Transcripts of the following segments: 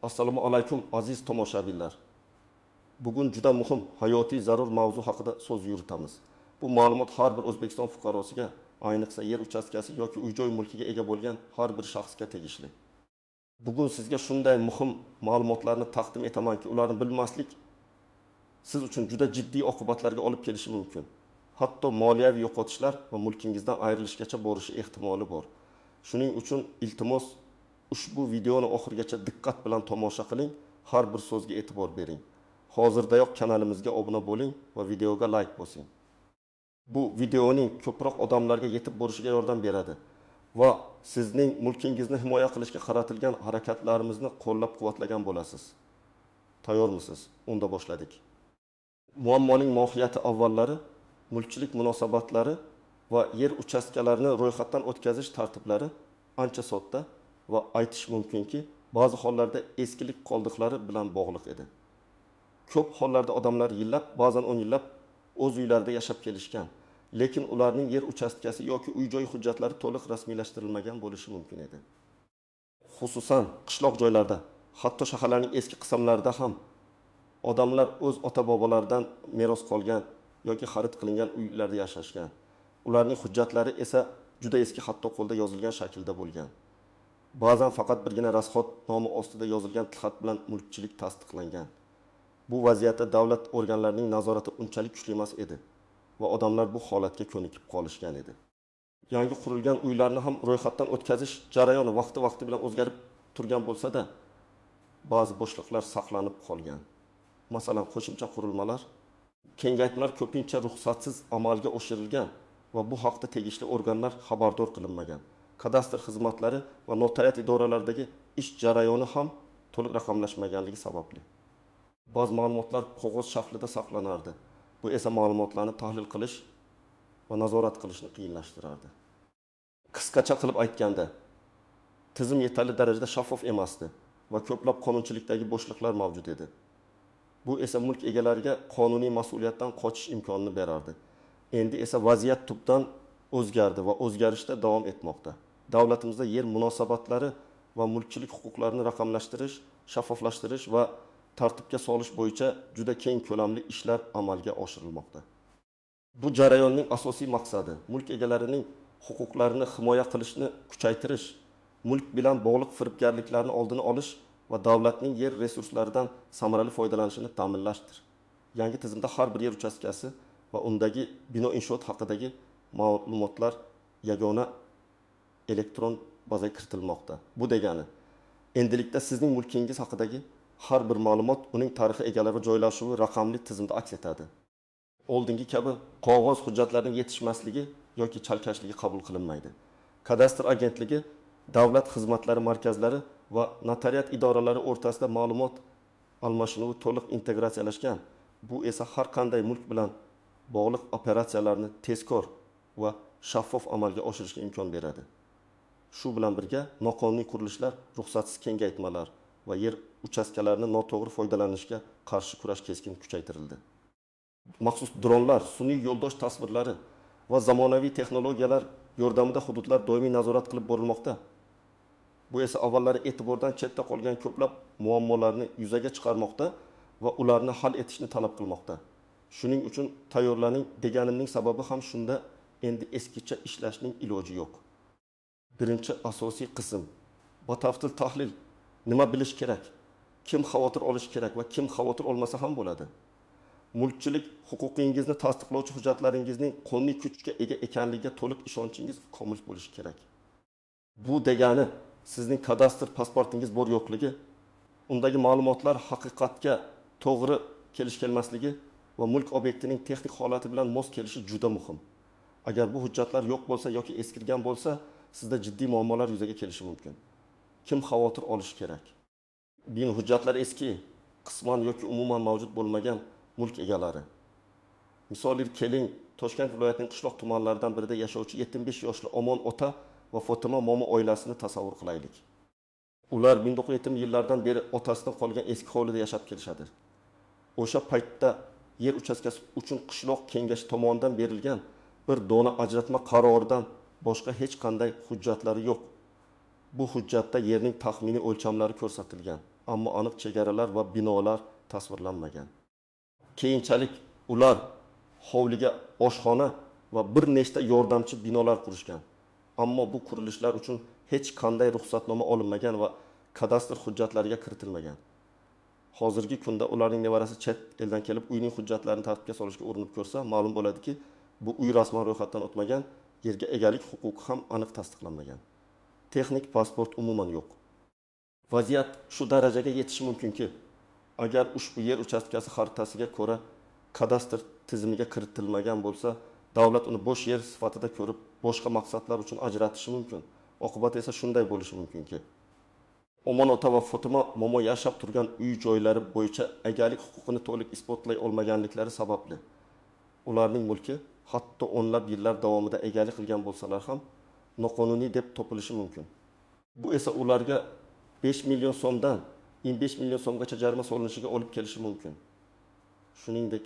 Assalomu alaykum aziz tomoshabinlar. Bugun juda muhim hayotiy zarur mavzu haqida so'z yuritamiz. Bu ma'lumot har bir O'zbekiston fuqarosiga, ayniqsa yer uchastkasi yoki uy-joy mulkiga ega bo'lgan har bir shaxsga tegishli. Bugun sizga shunday muhim ma'lumotlarni taqdim etamanki, ularni bilmaslik siz uchun juda jiddiy oqibatlarga olib kelishi mumkin. Hatto moliyaviy yo'qotishlar va mulkingizdan ayrilishgacha borishi ehtimoli bor. Shuning uchun iltimos ushbu videoni oxirigacha diqqat bilan tomosha qiling, har bir so'zga e'tibor bering. Hozirdayoq kanalimizga obuna bo'ling va videoga like bosing. Bu videoning ko'proq odamlarga yetib borishiga yordam beradi va sizning mulkingizni himoya qilishga qaratilgan harakatlarimizni qo'llab-quvvatlagan bo'lasiz. Tayyormisiz? Unda boshladik. Muammoning mohiyati avvallari, mulkchilik munosabatlari va yer uchastkalarini ro'yxatdan o'tkazish tartiblari ancha sodda va aytish mumkinki, ba'zi hollarda eskilik qoldiqlari bilan bog'liq edi. Ko'p hollarda odamlar yillab, ba'zan 10 yillab o'z uylarida yashab kelishgan, lekin ularning yer uchastkasi yoki uy-joy hujjatlari to'liq rasmiylashtirilmagan bo'lishi mumkin edi. Xususan, qishloq joylarda, hatto shaharlarning eski qismlarida ham odamlar o'z ota-bobolaridan meros qolgan yoki xarid qilingan uylarda yashashgan. Ularning hujjatlari esa juda eski, hatto qo'lda yozilgan shaklda bo'lgan. Ba'zan faqat birgina rasxod nomi ostida yozilgan tilxat bilan mulkchilik tasdiqlangan. Bu vaziyatda davlat organlarining nazorati unchalik kuchli emas edi va odamlar bu holatga ko'nikib qolishgan edi. Yangi qurilgan uylarni ham ro'yxatdan o'tkazish jarayoni vaqti bilan o'zgarib turgan bo'lsa-da, ba'zi bo'shliqlar saqlanib qolgan. Masalan, qo'shimcha qurilmalar, kengaytmalar ko'pincha ruxsatsiz amalga oshirilgan va bu haqda tegishli organlar xabardor qilinmagan. Kadastr xizmatlari va notariat idoralaridagi ish jarayoni ham to'liq raqamlashmaganligi sababli ba'zi ma'lumotlar qog'oz shaklida saqlanardi. Bu esa ma'lumotlarni tahlil qilish va nazorat qilishni qiyinlashtirardi. Qisqacha qilib aytganda, tizim yetarli darajada shaffof emasdi va ko'plab qonunchilikdagi bo'shliqlar mavjud edi. Bu esa mulk egalariga qonuniy mas'uliyatdan qochish imkonini berardi. Endi esa vaziyat tubdan o'zgardi va o'zgarishda davom etmoqda. Davlatimizda yer munosabatlari va mulkchilik huquqlarini raqamlashtirish, shaffoflashtirish va tartibga solish bo'yicha juda keng ko'lamli ishlar amalga oshirilmoqda. Bu jarayonning asosiy maqsadi mulk egalarining huquqlarini himoya qilishni kuchaytirish, mulk bilan bog'liq firibgarliklarni oldini olish va davlatning yer resurslaridan samarali foydalanishini ta'minlashdir. Yangi tizimda har bir yer uchastkasi va undagi bino inshoot haqidagi ma'lumotlar yagona elektron bazaga kiritilmoqda. Bu degani, endilikda sizning mulkingiz haqidagi har bir ma'lumot uning tarixiy egalari joylashuvi raqamli tizimda aks etadi. Oldingi kabi qog'oz hujjatlarning yetishmasligi yoki chalkashligi qabul qilinmaydi. Kadastr agentligi, davlat xizmatlari markazlari va notariat idoralari o'rtasida ma'lumot almashinuvi to'liq integratsiyalashgan. Bu esa har qanday mulk bilan bog'liq operatsiyalarni tezkor va shaffof amalga oshirishga imkon beradi. Shu bilan birga noqonuniy qurilishlar, ruxsatsiz kengaytmalar va yer uchastkalarini noto'g'ri foydalanishga qarshi kurash keskin kuchaytirildi. Maxsus dronlar, sun'iy yo'ldosh tasvirlari va zamonaviy texnologiyalar yordamida hududlar doimiy nazorat qilib borilmoqda. Bu esa avvallari e'tibordan chetda qolgan ko'plab muammolarni yuzaga chiqarmoqda va ularni hal etishni talab qilmoqda. Shuning uchun tayyorlaning deganimning sababi ham shunda, endi eskicha ishlashning iloji yo'q. Birinchi asosiy qism. Batafsil tahlil. Nima bilish kerak? Kim xavotir olish kerak va kim xavotir olmasa ham bo'ladi? Mulkchilik huquqingizni tasdiqlovchi hujjatlaringizning qonuniy kuchga ega ekanligiga to'liq ishonchingiz komil bo'lishi kerak. Bu degani sizning kadastr pasportingiz bor yo'qligi, undagi ma'lumotlar haqiqatga to'g'ri kelish-kelmasligi va mulk obyektining texnik holati bilan mos kelishi juda muhim. Agar bu hujjatlar yo'q bo'lsa yoki eskirgan bo'lsa, sizda jiddiy muammolar yuzaga kelishi mumkin. Kim xavotir olish kerak? Bino hujjatlar eski, qisman yoki umuman mavjud bo'lmagan mulk egalari. Misol keling, Toshkent viloyatining qishloq tumanlaridan birida yashovchi 75 yoshli Omon ota va Fotima momo oilasini tasavvur qilaylik. Ular 1970 yillardan beri otasidan qolgan eski hovlida yashab kelishadi. O'sha paytda yer uchastkasi uchun qishloq kengashi tomonidan berilgan bir dona ajratma qaroridan boshqa hech qanday hujjatlari yo'q. Bu hujjatda yerning taxminiy o'lchamlari ko'rsatilgan. ammo aniq chegaralar va binolar tasvirlanmagan. Keyinchalik ular hovliga oshxona va bir nechta yordamchi binolar qurishgan. Ammo bu qurilishlar uchun hech qanday ruxsatnoma olinmagan va kadastr hujjatlariga kiritilmagan. Hozirgi kunda ularning nevarasi chet eldan kelib uyning hujjatlarini tartibga solishga urinib ko'rsa, ma'lum bo'ladiki, bu uy rasman ro'yxatdan o'tmagan, yerga egalik huquqi ham aniq tasdiqlanmagan. Texnik pasport umuman yo'q. Vaziyat shu darajaga yetishi mumkinki, agar ushbu yer uchastkasi xaritasiga ko'ra kadastr tizimiga kiritilmagan bo'lsa, davlat uni bo'sh yer sifatida ko'rib, boshqa maqsadlar uchun ajratishi mumkin. Oqibat esa shunday bo'lishi mumkinki, Omon ota va Fotima momo yashab turgan uy joylari bo'yicha egalik huquqini to'liq isbotlay olmaganliklari sababli ularning mulki hatto o'nlab yillar davomida egalik qilgan bo'lsalar ham noqonuniy deb topilishi mumkin. Bu esa ularga 5 million so'mdan 25 million so'mgacha jarima solinishiga olib kelishi mumkin. Shuningdek,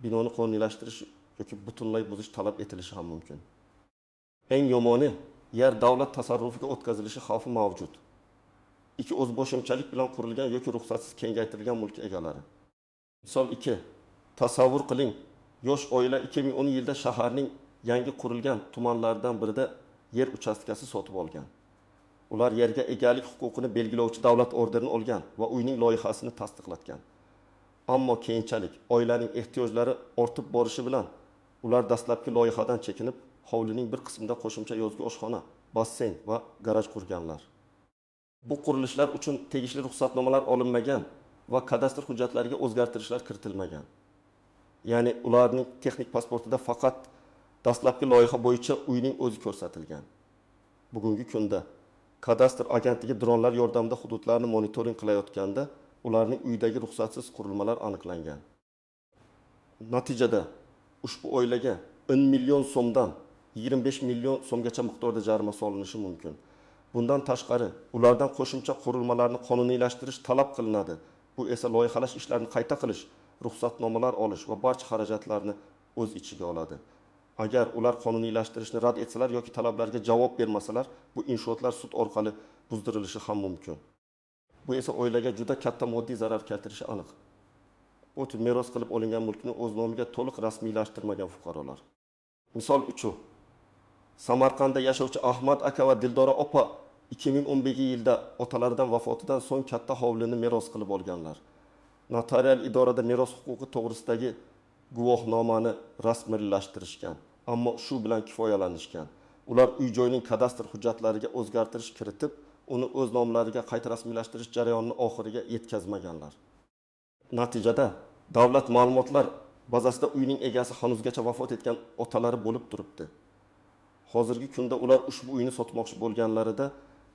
binoni qonuniylashtirish yoki butunlay buzish talab etilishi ham mumkin. Eng yomoni, yer davlat tasarrufiga o'tkazilishi xavfi mavjud. Ikki o'zboshimchalik bilan qurilgan yoki ruxsatsiz kengaytirilgan mulk egalari. Misol 2. Tasavvur qiling, yosh oila 2010 yilda shaharning yangi qurilgan tumanlaridan birida yer uchastkasi sotib olgan. Ular yerga egalik huquqini belgilovchi davlat orderini olgan va uyning loyihasini tasdiqlatgan. Ammo keyinchalik oilaning ehtiyojlari ortib borishi bilan ular dastlabki loyihadan chekinib, hovlining bir qismida qo'shimcha yozgi oshxona, basseyn va garaj qurganlar. Bu qurilishlar uchun tegishli ruxsatnomalar olinmagan va kadastr hujjatlariga o'zgartirishlar kiritilmagan. Ya'ni ularning texnik pasportida faqat dastlabki loyiha bo'yicha uyning o'zi ko'rsatilgan. Bugungi kunda kadastr agentligi dronlar yordamida hududlarni monitoring qilayotganda ularning uydagi ruxsatsiz qurilmalar aniqlangan. Natijada ushbu oilaga 10 million so'mdan 25 million so'mgacha miqdorda jarima solinishi mumkin. Bundan tashqari, ulardan qo'shimcha qurilmalarni qonuniylashtirish talab qilinadi. Bu esa loyihalash ishlarini qayta qilish, ruxsatnomalar olish va barcha xarajatlarni o'z ichiga oladi. Agar ular qonuniylashtirishni rad etsalar yoki talablarga javob bermasalar, bu inshootlar sud orqali buzdirilishi ham mumkin. Bu esa oilaga juda katta moddiy zarar keltirishi aniq. O'tib meros qilib olingan mulkni o'z nomiga to'liq rasmiylashtirmagan fuqarolar. Misol uchun, Samarqandda yashovchi Ahmad aka va Dildora opa 2011-yilda otalaridan vafotidan so'ng katta hovlini meros qilib olganlar. Notarial idorada meros huquqi to'g'risidagi guvohnomani rasmiylashtirishgan, ammo shu bilan kifoyalanishgan. Ular uy-joyning kadastr hujjatlariga o'zgartirish kiritib, uni o'z nomlariga qayta rasmiylashtirish jarayonini oxiriga yetkazmaganlar. Natijada davlat ma'lumotlar bazasida uyning egasi hanuzgacha vafot etgan otalari bo'lib turibdi. Hozirgi kunda ular ushbu uyni sotmoqchi bo'lganlarida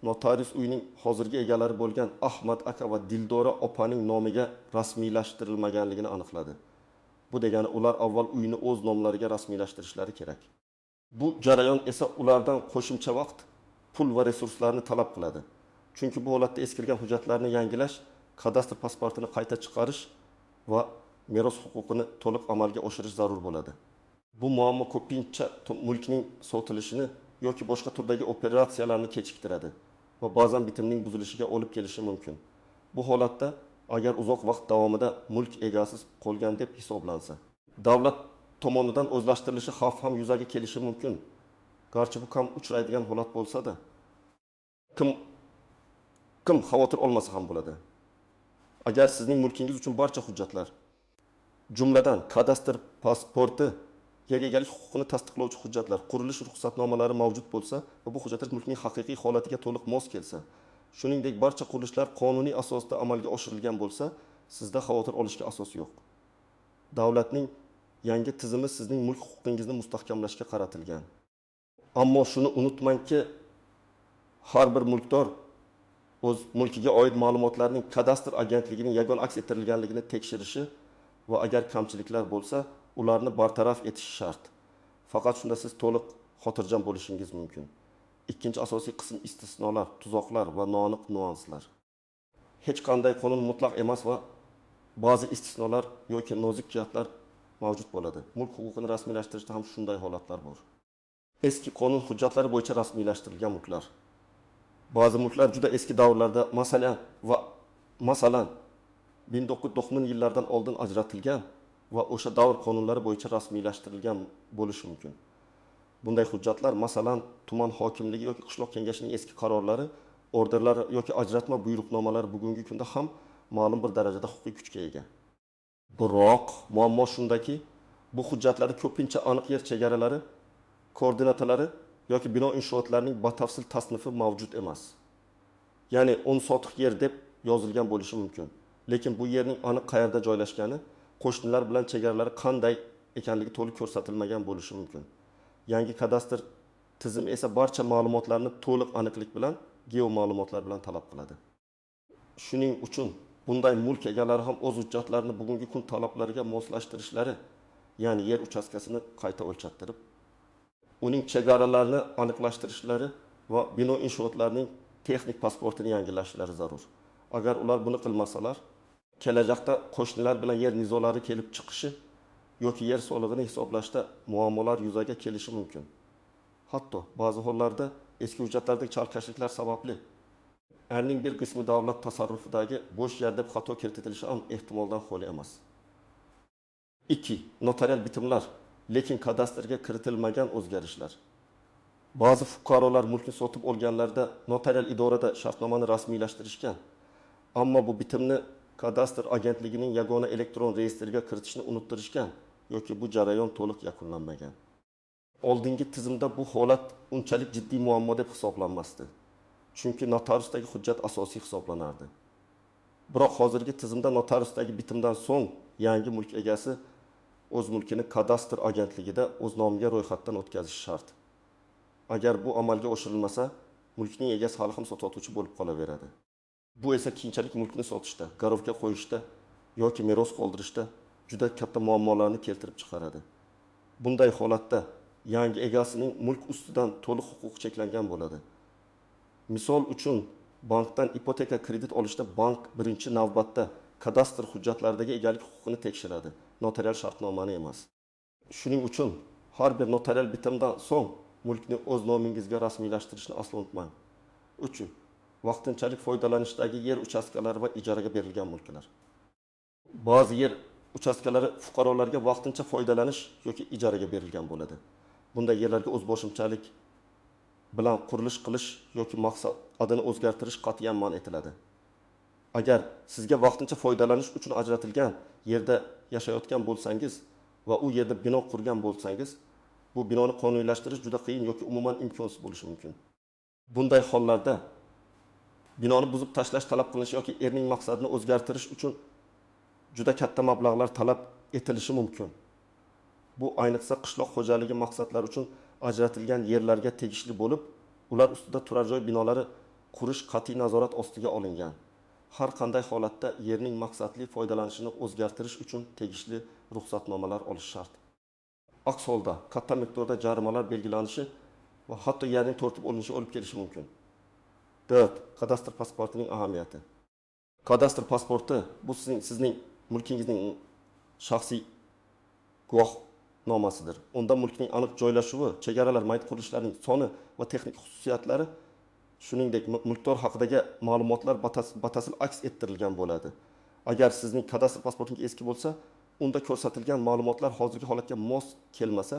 notarius uyning hozirgi egalari bo'lgan Ahmad aka va Dildora opaning nomiga rasmiylashtirilmaganligini aniqladi. Bu degani ular avval uyni o'z nomlariga rasmiylashtirishlari kerak. Bu jarayon esa ulardan qo'shimcha vaqt, pul va resurslarni talab qiladi. Chunki bu holatda eskirgan hujjatlarni yangilash, kadastr pasportini qayta chiqarish va meros huquqini to'liq amalga oshirish zarur bo'ladi. Bu muammo ko'pincha mulkning sotilishini yoki boshqa turdagi operatsiyalarni kechiktiradi va ba'zan bitimning buzilishiga olib kelishi mumkin. Bu holatda agar uzoq vaqt davomida mulk egasiz qolgan deb hisoblansa, davlat tomonidan o'zlashtirilishi xavf ham yuzaga kelishi mumkin. Garchi bu kam uchraydigan holat bo'lsa-da, kim xavotir olmasa ham bo'ladi. Agar sizning mulkingiz uchun barcha hujjatlar, jumladan kadastr pasporti, yer egalik huquqini tasdiqlovchi hujjatlar, qurilish ruxsatnomalari mavjud bo'lsa va bu hujjatlar mulkning haqiqiy holatiga to'liq mos kelsa, shuningdek barcha qurilishlar qonuniy asosda amalga oshirilgan bo'lsa, sizda xavotir olishga asos yo'q. Davlatning yangi tizimi sizning mulk huquqingizni mustahkamlashga qaratilgan. Ammo shuni unutmangki, har bir mulkdor o'z mulkiga oid ma'lumotlarning kadastr agentligining yagona aks ettirilganligini tekshirishi va agar kamchiliklar bo'lsa, ularni bartaraf etish shart. Faqat shunda siz to'liq xotirjam bo'lishingiz mumkin. Ikkinchi asosiy qism istisnolar, tuzoqlar va noaniq nuanslar. Hech qanday qonun mutlaq emas va ba'zi istisnolar yoki nozik jihatlar mavjud bo'ladi. Mulk huquqini rasmiylashtirishda ham shunday holatlar bor. Eski qonun hujjatlari bo'yicha rasmiylashtirilgan mulklar. Ba'zi mulklar juda eski davrlarda, masalan, va masalan 1990 yillardan oldin ajratilgan va o'sha davr qonunlari bo'yicha rasmiylashtirilgan bo'lishi mumkin. Bunday hujjatlar masalan tuman hokimligi yoki qishloq kengashining eski qarorlari, orderlar yoki ajratma buyruqnomalari bugungi kunda ham ma'lum bir darajada huquqiy kuchga ega. Biroq muammo shundaki, bu hujjatlarda ko'pincha aniq yer chegaralari, koordinatalari yoki bino inshootlarining batafsil tasnifi mavjud emas. Ya'ni 10 sotiq yer deb yozilgan bo'lishi mumkin. Lekin bu yerning aniq qayerda joylashgani, qo'shnilar bilan chegaralari qanday ekanligi to'liq ko'rsatilmagan bo'lishi mumkin. Yangi kadastr tizimi esa barcha ma'lumotlarni to'liq aniqlik bilan geoma'lumotlar bilan talab qiladi. Shuning uchun bunday mulk egalari ham o'z hujjatlarini bugungi kun talablariga moslashtirishlari, ya'ni yer uchastkasini qayta o'lchattirib, uning chegaralarini aniqlashtirishlari va bino inshootlarining texnik pasportini yangilashlari zarur. Agar ular buni qilmasalar, kelajakda qo'shnilar bilan yer nizolari kelib chiqishi yoki yer solig'ini hisoblashda muammolar yuzaga kelishi mumkin. Hatto ba'zi hollarda eski hujjatlardagi chalkashliklar sababli erning bir qismi davlat tasarrufidagi bo'sh yer deb xato kiritilishi ham ehtimoldan xoli emas. 2. Notarial bitimlar, lekin kadastrga kiritilmagan o'zgarishlar. Ba'zi fuqarolar mulkni sotib olganlarda notarial idorada shartnomani rasmiylashtirishgan, ammo bu bitimni kadastr agentligining yagona elektron reyestriga kiritishni unuttirishgan yoki bu jarayon to'liq yakunlanmagan. Oldingi tizimda bu holat unchalik jiddiy muammo deb hisoblanmasdi. Chunki notariusdagi hujjat asosiy hisoblanardi. Biroq hozirgi tizimda notariusdagi bitimdan so'ng yangi mulk egasi o'z mulkini kadastr agentligida o'z nomiga ro'yxatdan o'tkazishi shart. Agar bu amalga oshirilmasa, mulkning egasi hali ham sotuvchi bo'lib qolaveradi. Bu esa keyinchalik mulkni sotishda, garovga qo'yishda yoki meros qoldirishda juda katta muammolarni keltirib chiqaradi. Bunday holatda yangi egasining mulk ustidan to'liq huquqi cheklangan bo'ladi. Misol uchun, bankdan ipoteka kredit olishda bank birinchi navbatda kadastr hujjatlaridagi egalik huquqini tekshiradi, notarial shartnomani emas. Shuning uchun har bir notarial bitimdan so'ng mulkni o'z nomingizga rasmiylashtirishni aslo unutmang. 3. Vaqtinchalik foydalanishdagi yer uchastkalari va ijaraga berilgan mulklar. Ba'zi yer uchastkalari fuqarolarga vaqtincha foydalanish yoki ijaraga berilgan bo'ladi. Bunday yerlarga o'zboshimchalik bilan qurilish qilish yoki maqsad adini o'zgartirish qat'iyan man etiladi. Agar sizga vaqtincha foydalanish uchun ajratilgan yerda yashayotgan bo'lsangiz va u yerda bino qurgan bo'lsangiz, bu binoni qonuniylashtirish juda qiyin yoki umuman imkonsiz bo'lishi mumkin. Bunday hollarda binoni buzib tashlash talab qilinishi yoki erning maqsadini o'zgartirish uchun juda katta mablag'lar talab etilishi mumkin. Bu ayniqsa qishloq xo'jaligi maqsadlari uchun ajratilgan yerlarga tegishli bo'lib, ular ustida turar joy binolari qurish qat'iy nazorat ostiga olingan. Har qanday holatda yerning maqsadli foydalanishini o'zgartirish uchun tegishli ruxsatnomalar olish shart. Aks holda katta miqdorda jarimalar belgilanishi va hatto yerning tortib olinishi olib kelishi mumkin. 4. Kadastr pasportining ahamiyati. Kadastr pasporti bu sizning mulkingizning shaxsiy guvohnomasidir. Unda mulkning aniq joylashuvi, chegaralar, mayda qurilishlarning soni va texnik xususiyatlari, shuningdek mulkdor haqidagi ma'lumotlar batafsil aks ettirilgan bo'ladi. Agar sizning kadastr pasportingiz eski bo'lsa, unda ko'rsatilgan ma'lumotlar hozirgi holatga mos kelmasa,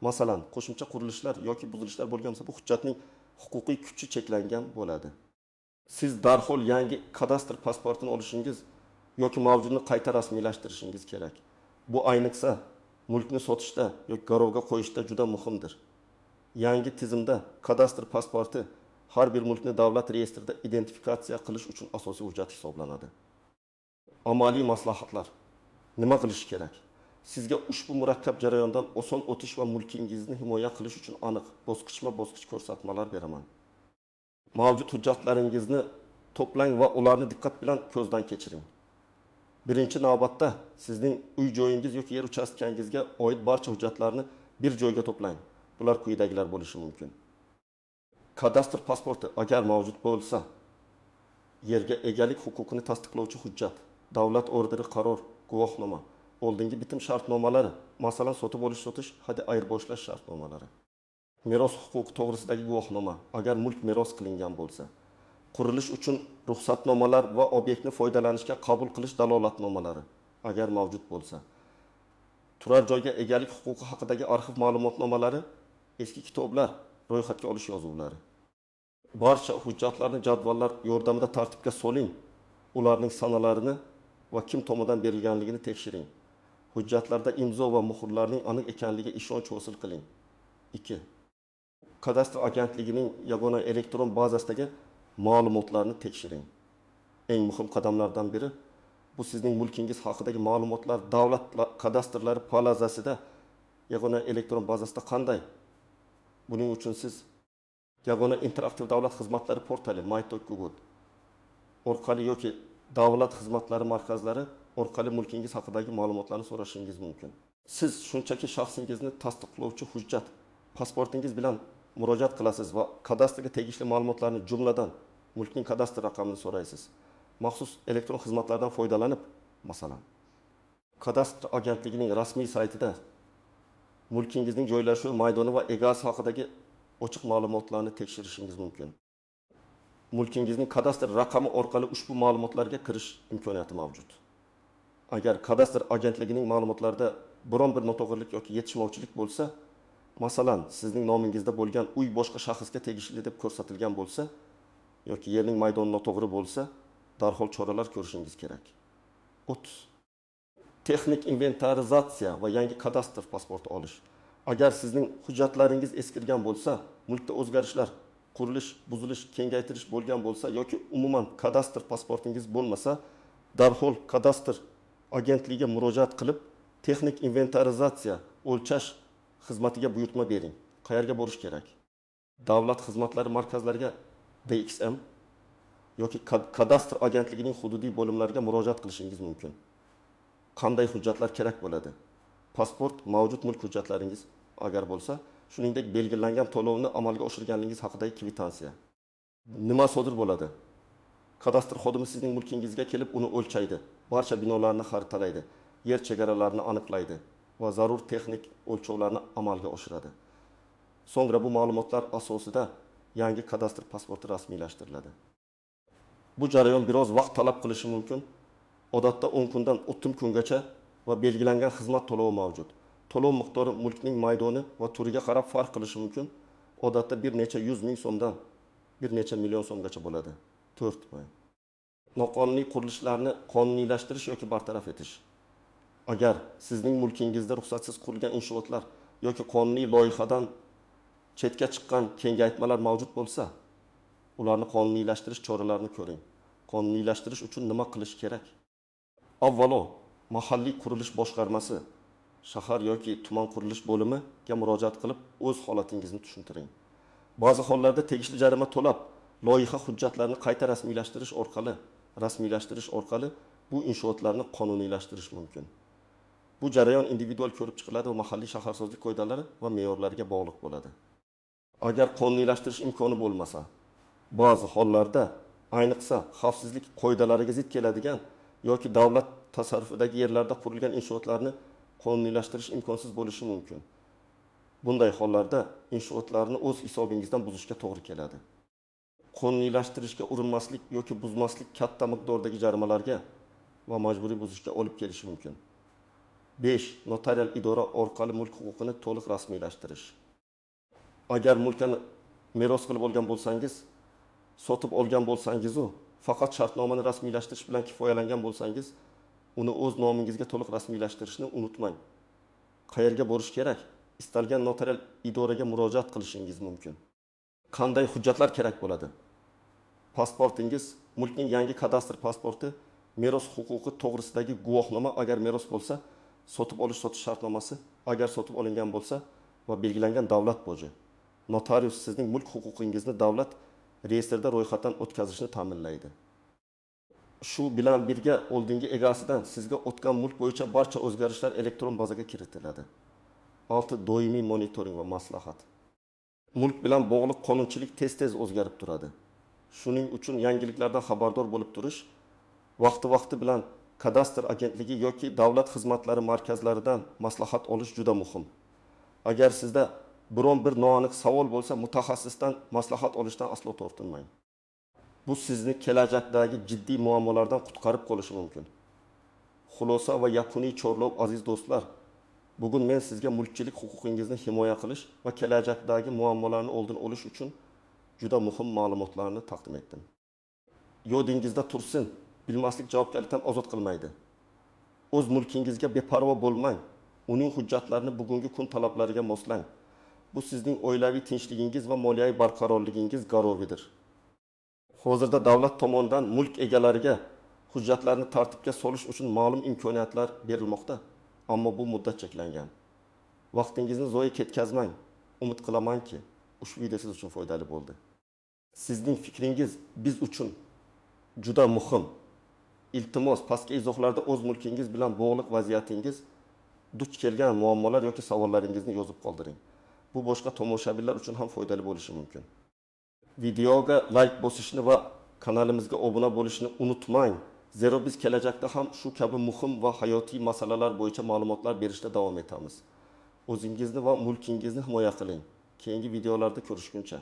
masalan, qo'shimcha qurilishlar yoki buzilishlar bo'lgan bo'lsa, bu hujjatning huquqiy kuchi cheklangan bo'ladi. Siz darhol yangi kadastr pasportini olishingiz yoki mavjudni qayta rasmiylashtirishingiz kerak. Bu ayniqsa mulkni sotishda yoki garovga qo'yishda juda muhimdir. Yangi tizimda kadastr pasporti har bir mulkni davlat reyestrida identifikatsiya qilish uchun asosiy hujjat hisoblanadi. Amaliy maslahatlar. Nima qilish kerak? Sizga ushbu murakkab jarayondan oson o'tish va mulkingizni himoya qilish uchun aniq bosqichma-bosqich ko'rsatmalar beraman. Mavjud hujjatlaringizni to'plang va ularni diqqat bilan ko'zdan kechiring. Birinchi navbatda sizning uy joyingiz yoki yer uchastkangizga oid barcha hujjatlarni bir joyga to'plang. Bular quyidagilar bo'lishi mumkin. Kadastr pasporti agar mavjud bo'lsa, yerga egalik huquqini tasdiqlovchi hujjat, davlat orderi, qaror, guvohnoma, oldingi bitim shartnomalari, masalan sotib olish-sotish, hadya ayirboshlash shartnomalari, meros huquqi to'g'risidagi guvohnoma, agar mulk meros qilingan bo'lsa, qurilish uchun ruxsatnomalar va obyektni foydalanishga qabul qilish dalolatnomalari agar mavjud bo'lsa, turar joyga egalik huquqi haqidagi arxiv ma'lumotnomalari, eski kitoblar, ro'yxatga olish yozuvlari. Barcha hujjatlarni jadvallar yordamida tartibga soling, ularning sanalarini va kim tomonidan berilganligini tekshiring. Hujjatlarda imzo va muhrlarning aniq ekanligiga ishonch hosil qiling. 2. Kadastr agentligining yagona elektron bazasidagi ma'lumotlarni tekshiring. Eng muhim qadamlardan biri bu sizning mulkingiz haqidagi ma'lumotlar davlat kadastrlari palazasida yagona elektron bazasida qanday? Buning uchun siz yagona interaktiv davlat xizmatlari portali my.gov orqali yoki davlat xizmatlari markazlari orqali mulkingiz haqidagi ma'lumotlarni so'rashingiz mumkin. Siz shunchaki shaxsingizni tasdiqlovchi hujjat, pasportingiz bilan murojaat qilasiz va kadastrga tegishli ma'lumotlarni, jumladan mulkning kadastr raqamini so'raysiz. Maxsus elektron xizmatlardan foydalanib, masalan, kadastr agentligining rasmiy saytida mulkingizning joylashuvi, maydoni va egasi haqidagi ochiq ma'lumotlarni tekshirishingiz mumkin. Mulkingizning kadastr raqami orqali ushbu ma'lumotlarga kirish imkoniyati mavjud. Agar kadastr agentligining ma'lumotlarida biron bir noto'g'rilik yoki yetishmovchilik bo'lsa, masalan, sizning nomingizda bo'lgan uy boshqa shaxsga tegishli deb ko'rsatilgan bo'lsa yoki yerning maydoni noto'g'ri bo'lsa, darhol choralar ko'rishingiz kerak. 30. Texnik inventarizatsiya va yangi kadastr pasporti olish. Agar sizning hujjatlaringiz eskirgan bo'lsa, mulkda o'zgarishlar, qurilish, buzilish, kengaytirish bo'lgan bo'lsa yoki umuman kadastr pasportingiz bo'lmasa, darhol kadastr agentligiga murojaat qilib, texnik inventarizatsiya, o'lchash xizmatiga buyurtma bering. Qayerga borish kerak? Davlat xizmatlari markazlariga DXM yoki kadastr agentligining hududiy bo'limlariga murojaat qilishingiz mumkin. Qanday hujjatlar kerak bo'ladi? Pasport, mavjud mulk hujjatlaringiz agar bo'lsa, shuningdek belgilangan to'lovni amalga oshirganligingiz haqidagi kvitansiya. Nima sodir bo'ladi? Kadastr xodimi sizning mulkingizga kelib uni o'lchaydi, barcha binolarni xaritalaydi, yer chegaralarini aniqlaydi va zarur texnik o'lchovlarni amalga oshiradi. So'ngra bu ma'lumotlar asosida yangi kadastr pasporti rasmiylashtiriladi. Bu jarayon biroz vaqt talab qilishi mumkin. Odatda 10 kundan 30 kungacha va belgilangan xizmat to'lovi mavjud. To'lov miqdori mulkning maydoni va turiga qarab farq qilishi mumkin. Odatda bir necha 100 ming so'mdan bir necha million so'mgacha bo'ladi. 4. Noqonuniy qurilishlarni qonuniylashtirish yoki bartaraf etish. Agar sizning mulkingizda ruxsatsiz qurilgan inshootlar yoki qonuniy loyihadan chetga chiqqan kengaytmalar mavjud bo'lsa, ularni qonuniylashtirish choralarini ko'ring. Qonuniylashtirish uchun nima qilish kerak? Avvalo, mahalliy qurilish boshqarmasi, shahar yoki tuman qurilish bo'limiga murojaat qilib, o'z holatingizni tushuntiring. Ba'zi hollarda tegishli jarima to'lab, loyiha hujjatlarini qayta rasmiylashtirish orqali bu inshootlarni qonuniylashtirish mumkin. Bu jarayon individual ko'rib chiqiladi va mahalliy shaharsozlik qoidalari va me'yorlariga bog'liq bo'ladi. Agar qonuniylashtirish imkoni bo'lmasa, ba'zi hollarda, ayniqsa xavfsizlik qoidalariga zid keladigan yoki davlat tasarrufidagi yerlarda qurilgan inshootlarni qonuniylashtirish imkonsiz bo'lishi mumkin. Bunday hollarda inshootlarni o'z hisobingizdan buzishga to'g'ri keladi. Qonuniylashtirishga urinmaslik yoki buzmaslik katta miqdordagi jarimalarga va majburiy buzishga olib kelishi mumkin. 5. Notarial idora orqali mulk huquqini to'liq rasmiylashtirish. Agar mulkni meros qilib olgan bo'lsangiz, sotib olgan bo'lsangiz, faqat shartnomani rasmiylashtirish bilan kifoyalangan bo'lsangiz, uni o'z nomingizga to'liq rasmiylashtirishni unutmang. Qayerga borish kerak? Istalgan notarial idoraga murojaat qilishingiz mumkin. Qanday hujjatlar kerak bo'ladi? Pasportingiz, mulkning yangi kadastr pasporti, meros huquqi to'g'risidagi guvohnoma agar meros bo'lsa, sotib olish-sotish shartnomasi agar sotib olingan bo'lsa va belgilangan davlat boji. Notarius sizning mulk huquqingizni davlat reyestrida ro'yxatdan o'tkazishni ta'minlaydi. Shu bilan birga oldingi egasidan sizga o'tgan mulk bo'yicha barcha o'zgarishlar elektron bazaga kiritiladi. 6. Doimiy monitoring va maslahat. Mulk bilan bog'liq qonunchilik tez-tez o'zgarib turadi. Shuning uchun yangiliklardan xabardor bo'lib turish, vaqti bilan kadastr agentligi yoki davlat xizmatlari markazlaridan maslahat olish juda muhim. Agar sizda biron bir noaniq savol bo'lsa, mutaxassisdan maslahat olishdan aslo tortinmang. Bu sizni kelajakdagi jiddiy muammolardan qutqarib qolishi mumkin. Xulosa va yakuniy chorlov aziz do'stlar. Bugun men sizga mulkchilik huquqingizni himoya qilish va kelajakdagi muammolarni oldini olish uchun juda muhim ma'lumotlarni taqdim etdim. Yodingizda tursin, bilmaslik javobgarlikdan ozod qilmaydi. O'z mulkingizga beparvo bo'lmang. Uning hujjatlarini bugungi kun talablariga moslang. Bu sizning oilaviy tinchligingiz va moliyaviy barqarorligingiz garovidir. Hozirda davlat tomonidan mulk egalariga hujjatlarni tartibga solish uchun ma'lum imkoniyatlar berilmoqda, ammo bu muddat cheklangan. Vaqtingizni zoya ketkazmang. Umid qilamanki, ushbu video siz uchun foydali bo'ldi. Sizning fikringiz biz uchun juda muhim. Iltimos, pastki izohlarda o'z mulkingiz bilan bog'liq vaziyatingiz, duch kelgan muammolar yoki savollaringizni yozib qoldiring. Bu boshqa tomoshabinlar uchun ham foydali bo'lishi mumkin. Videoga like bosishni va kanalimizga obuna bo'lishni unutmang. Zero biz kelajakda ham shu kabi muhim va hayotiy masalalar bo'yicha ma'lumotlar berishda davom etamiz. O'zingizni va mulkingizni himoya qiling. Keyingi videolarda ko'rishguncha